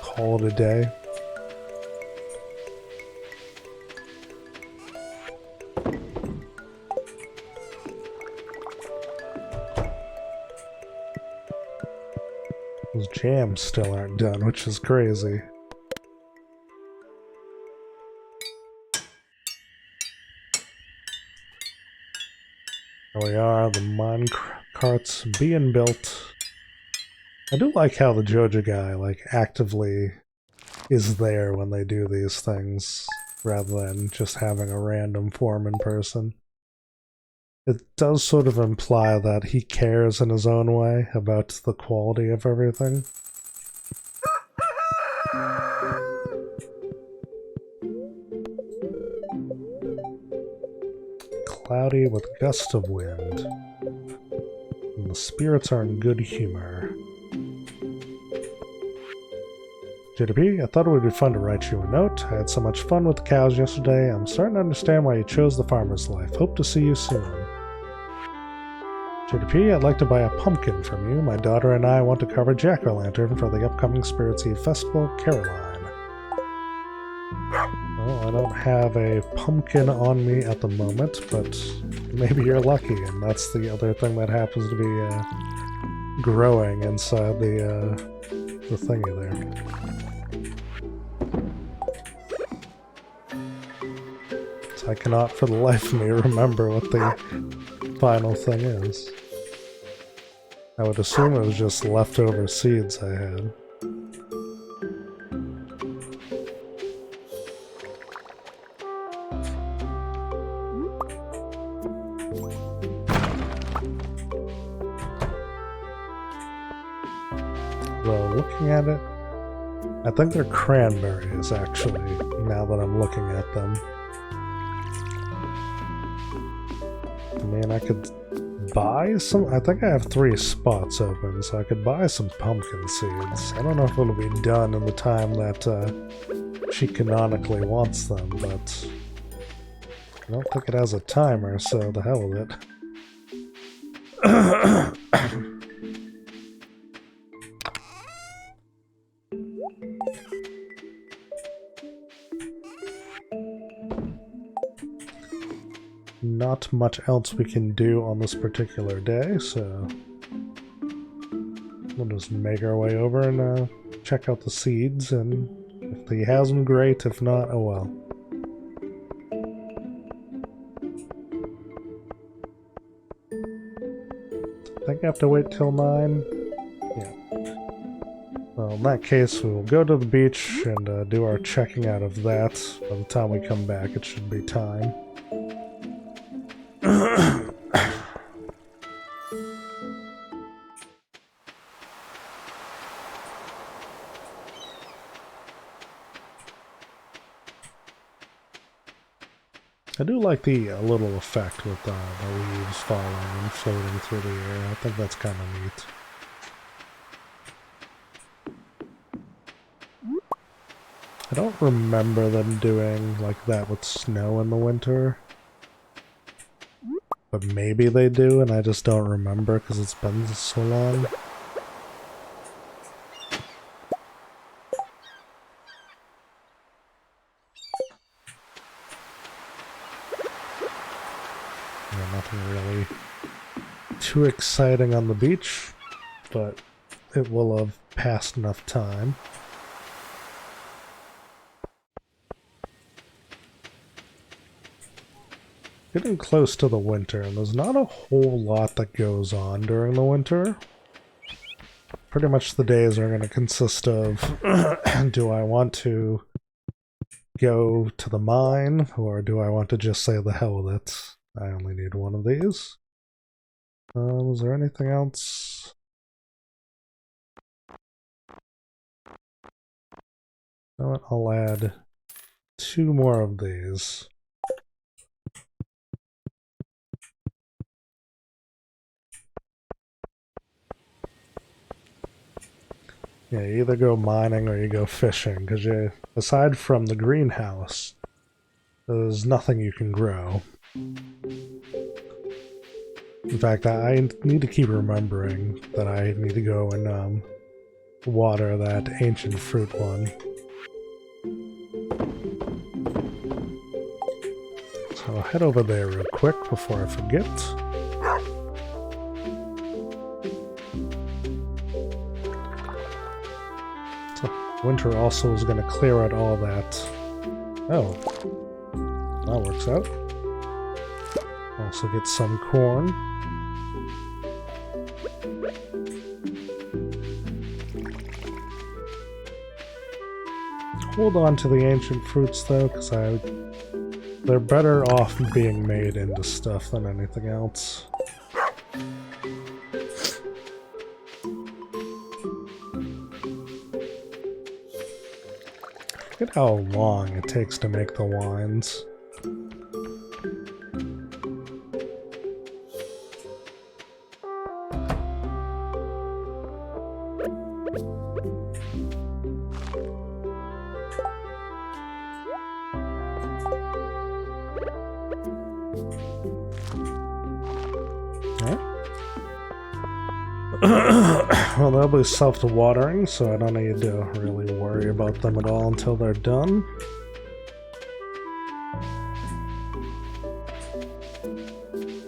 call it a day. Those jams still aren't done, which is crazy. There we are, the mine carts being built. I do like how the Joja guy, like, actively is there when they do these things, rather than just having a random foreman person. It does sort of imply that he cares in his own way about the quality of everything. Cloudy with gusts of wind. And the spirits are in good humor. JDP, I thought it would be fun to write you a note. I had so much fun with the cows yesterday. I'm starting to understand why you chose the farmer's life. Hope to see you soon. JDP, I'd like to buy a pumpkin from you. My daughter and I want to carve a jack-o'-lantern for the upcoming Spirits Eve Festival, Caroline. Well, I don't have a pumpkin on me at the moment, but maybe you're lucky, and that's the other thing that happens to be growing inside the thingy there. So I cannot for the life of me remember what the final thing is. I would assume it was just leftover seeds I had. Well, looking at it, I think they're cranberries, actually, now that I'm looking at them. I mean, I could buy some. I think I have 3 spots open, so I could buy some pumpkin seeds. I don't know if it'll be done in the time that she canonically wants them, but I don't think it has a timer, so the hell with it. Not much else we can do on this particular day, so we'll just make our way over and check out the seeds, and if he has them, great. If not, oh well. I think I have to wait till 9. Yeah. Well, in that case, we will go to the beach and do our checking out of that. By the time we come back, it should be time. I do like the little effect with the leaves falling and floating through the air. I think that's kind of neat. I don't remember them doing like that with snow in the winter. But maybe they do, and I just don't remember because it's been so long. Yeah, nothing really too exciting on the beach, but it will have passed enough time. Getting close to the winter, and there's not a whole lot that goes on during the winter. Pretty much the days are going to consist of, do I want to go to the mine, or do I want to just say the hell with it? I only need one of these. Is there anything else? You know what? I'll add 2 more of these. Yeah, you either go mining or you go fishing, because aside from the greenhouse, there's nothing you can grow. In fact, I need to keep remembering that I need to go and water that ancient fruit one. So I'll head over there real quick before I forget. Winter also is going to clear out all that. Oh, that works out. Also get some corn. Hold on to the ancient fruits though, because they're better off being made into stuff than anything else. Look at how long it takes to make the wines. Well, they'll be self-watering, so I don't need to really worry about them at all until they're done.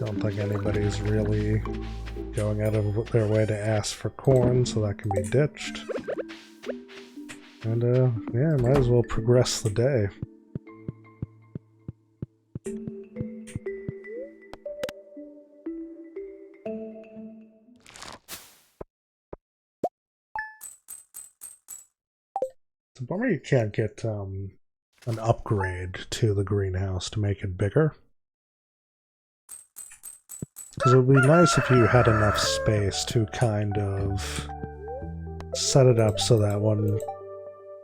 Don't think anybody's really going out of their way to ask for corn, so that can be ditched. And, yeah, might as well progress the day. It's a bummer you can't get an upgrade to the greenhouse to make it bigger. Because it would be nice if you had enough space to kind of set it up so that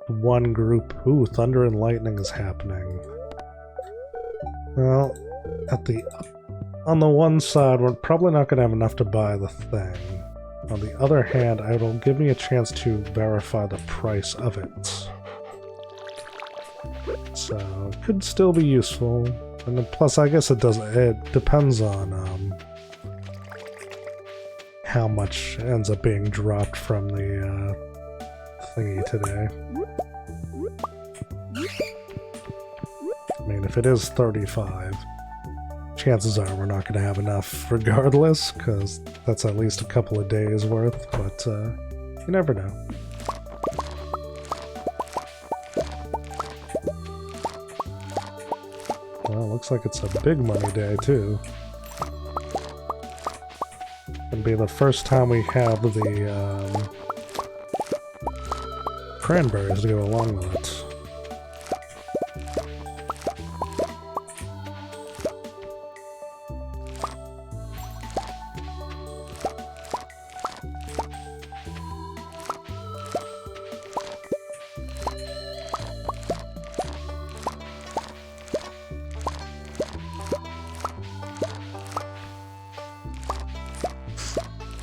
one group... Ooh, thunder and lightning is happening. Well, on the one side, we're probably not going to have enough to buy the thing. On the other hand, it'll give me a chance to verify the price of it. So, it could still be useful. And then plus, I guess it depends on how much ends up being dropped from the thingy today. I mean, if it is 35, chances are we're not going to have enough regardless, because that's at least a couple of days worth, but you never know. Well, looks like it's a big money day, too. It'll be the first time we have the cranberries to go along with it.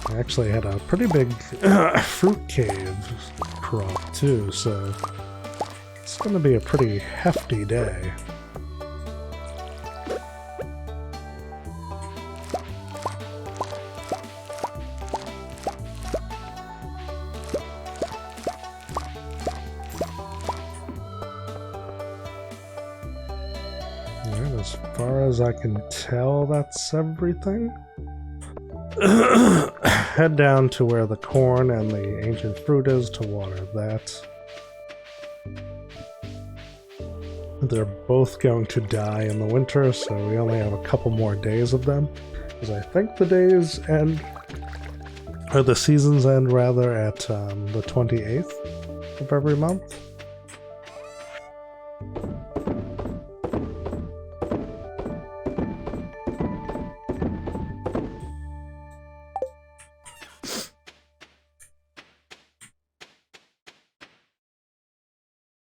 I actually had a pretty big fruit cave crop too, so it's going to be a pretty hefty day. And as far as I can tell, that's everything. Head down to where the corn and the ancient fruit is to water that. They're both going to die in the winter, so we only have a couple more days of them. Because I think the days end, or the seasons end rather, at the 28th of every month.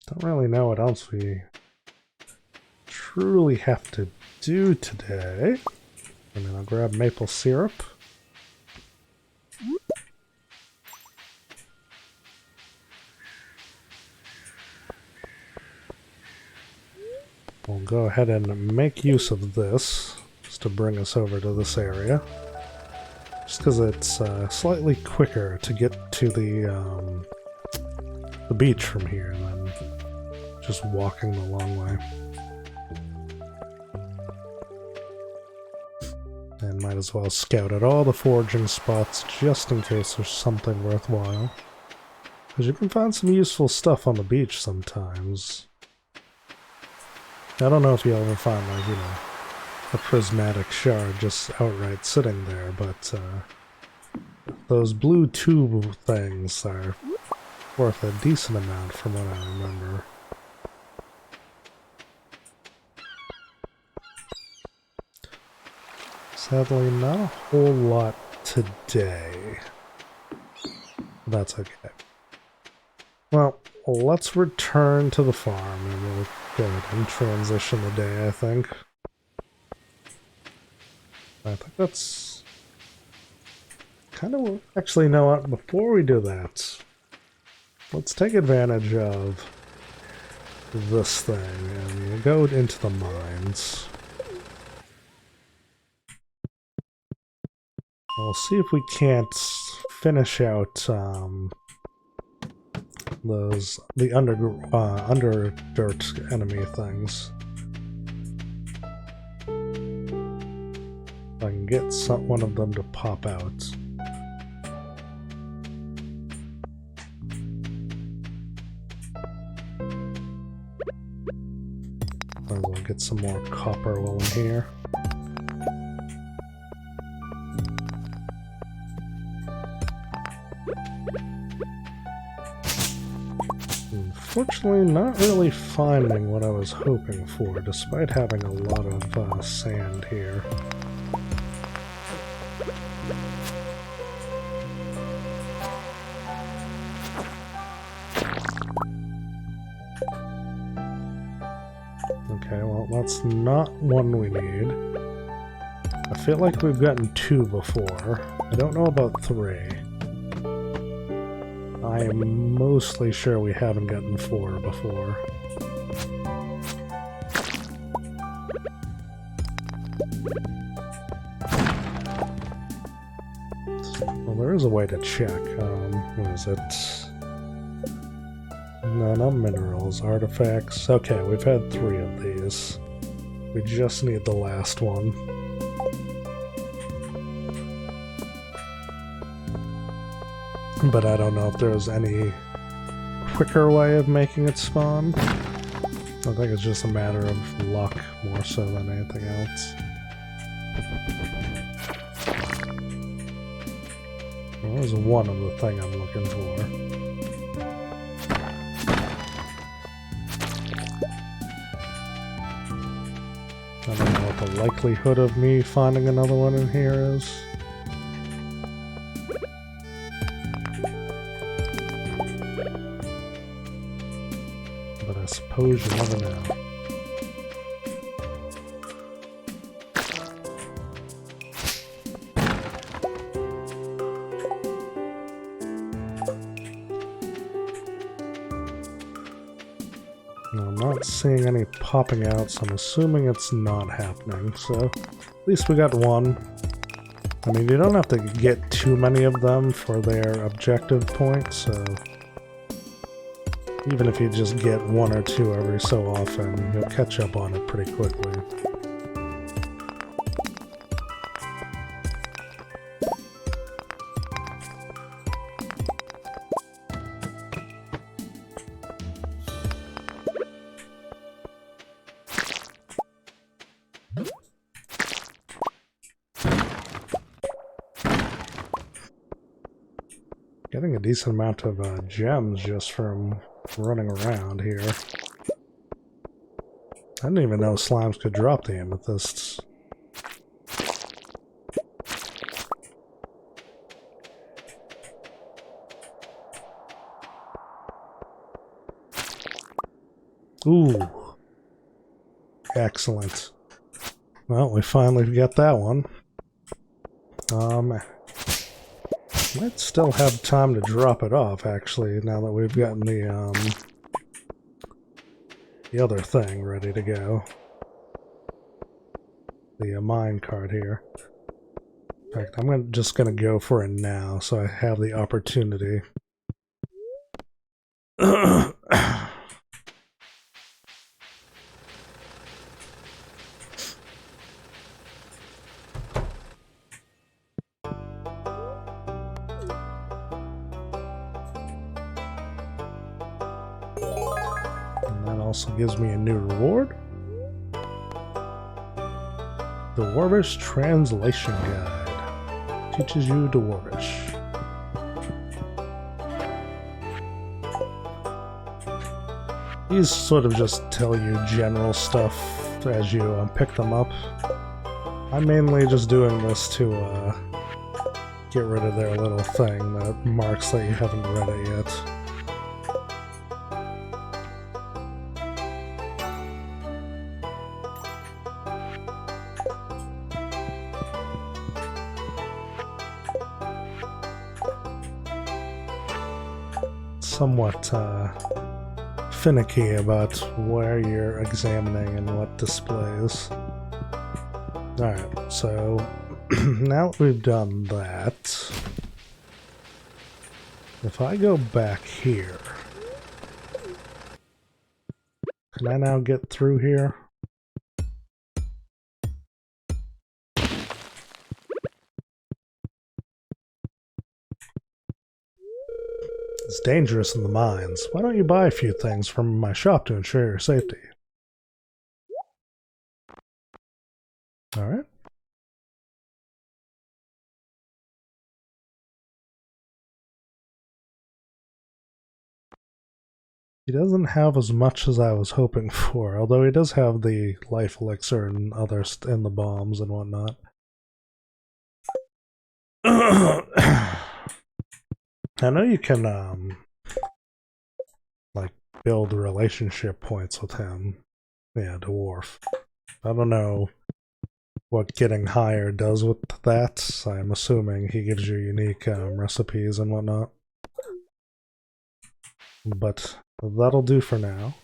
Don't really know what else we truly have to do today. I mean, I'll grab maple syrup. We'll go ahead and make use of this, just to bring us over to this area. Just because it's slightly quicker to get to the beach from here than just walking the long way. And might as well scout out all the foraging spots just in case there's something worthwhile. Because you can find some useful stuff on the beach sometimes. I don't know if you'll ever find, like, you know, a prismatic shard just outright sitting there, but those blue tube things are worth a decent amount from what I remember. Sadly, not a whole lot today. That's okay. Well, let's return to the farm and we'll go ahead and transition the day, I think. I think that's kind of... Actually, you know what? Before we do that, let's take advantage of this thing and we'll go into the mines. We'll see if we can't finish out the under dirt enemy things. If I can get one of them to pop out. And we'll get some more copper while I'm here. Unfortunately, not really finding what I was hoping for, despite having a lot of sand here. Okay, well, that's not one we need. I feel like we've gotten 2 before. I don't know about 3. I am mostly sure we haven't gotten 4 before. Well, there is a way to check. What is it? No, not minerals, artifacts. Okay, we've had 3 of these. We just need the last one. But I don't know if there's any quicker way of making it spawn. I think it's just a matter of luck more so than anything else. Well, there's one of the thing I'm looking for. what the likelihood of me finding another one in here is. But I suppose you never know. I'm not seeing any popping out, so I'm assuming it's not happening. So at least we got one. I mean, you don't have to get too many of them for their objective points, so even if you just get one or two every so often, you'll catch up on it pretty quickly. Getting a decent amount of gems just from running around here. I didn't even know slimes could drop the amethysts. Ooh. Excellent. Well, we finally get that one. Might still have time to drop it off, actually, now that we've gotten the other thing ready to go. The mine cart here. In fact, I'm just gonna go for it now, so I have the opportunity. Also gives me a new reward. The Dwarvish Translation Guide. Teaches you Dwarvish. These sort of just tell you general stuff as you pick them up. I'm mainly just doing this to get rid of their little thing that marks that you haven't read it yet. Somewhat finicky about where you're examining and what displays. Alright, so now that we've done that, if I go back here, can I now get through here? It's dangerous in the mines. Why don't you buy a few things from my shop to ensure your safety? Alright. He doesn't have as much as I was hoping for, although he does have the life elixir and others and the bombs and whatnot. I know you can, like, build relationship points with him. Yeah, dwarf. I don't know what getting higher does with that. I'm assuming he gives you unique recipes and whatnot. But that'll do for now.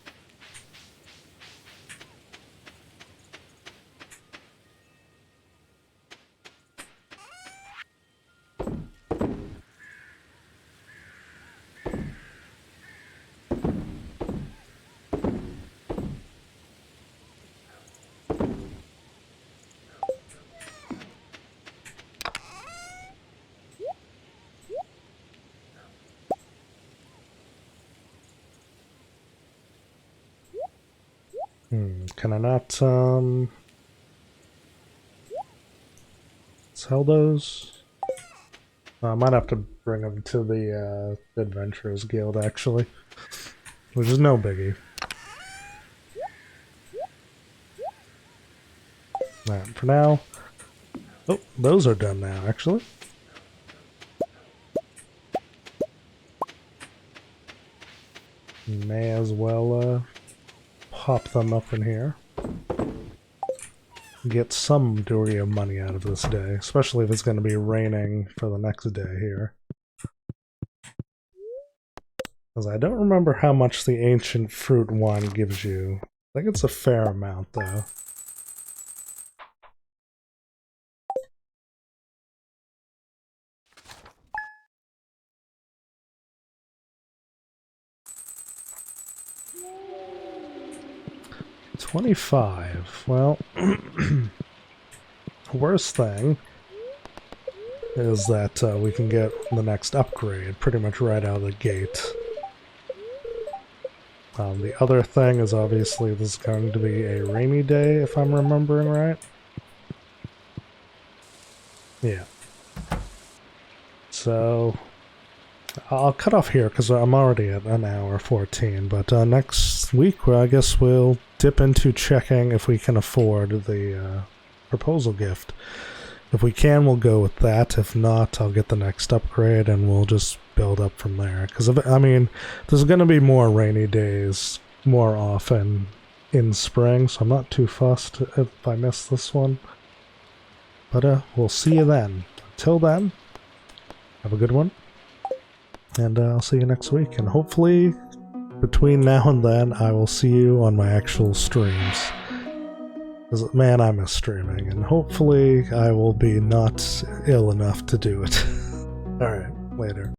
Can I not, sell those? I might have to bring them to the, Adventurers Guild, actually. Which is no biggie. Alright, for now... Oh, those are done now, actually. May as well pop them up in here. Get some degree of money out of this day, especially if it's going to be raining for the next day here. Because I don't remember how much the ancient fruit wine gives you. I think it's a fair amount, though. $25. Well, worst thing is that we can get the next upgrade pretty much right out of the gate. The other thing is obviously this is going to be a rainy day, if I'm remembering right. Yeah. So, I'll cut off here because I'm already at an hour 14, but next week I guess we'll dip into checking if we can afford the proposal gift. If we can, we'll go with that. If not, I'll get the next upgrade and we'll just build up from there. Because, I mean, there's going to be more rainy days more often in spring, so I'm not too fussed if I miss this one. But we'll see you then. Until then, have a good one. And I'll see you next week. And hopefully, between now and then, I will see you on my actual streams. Because, man, I miss streaming. And hopefully, I will be not ill enough to do it. Alright, later.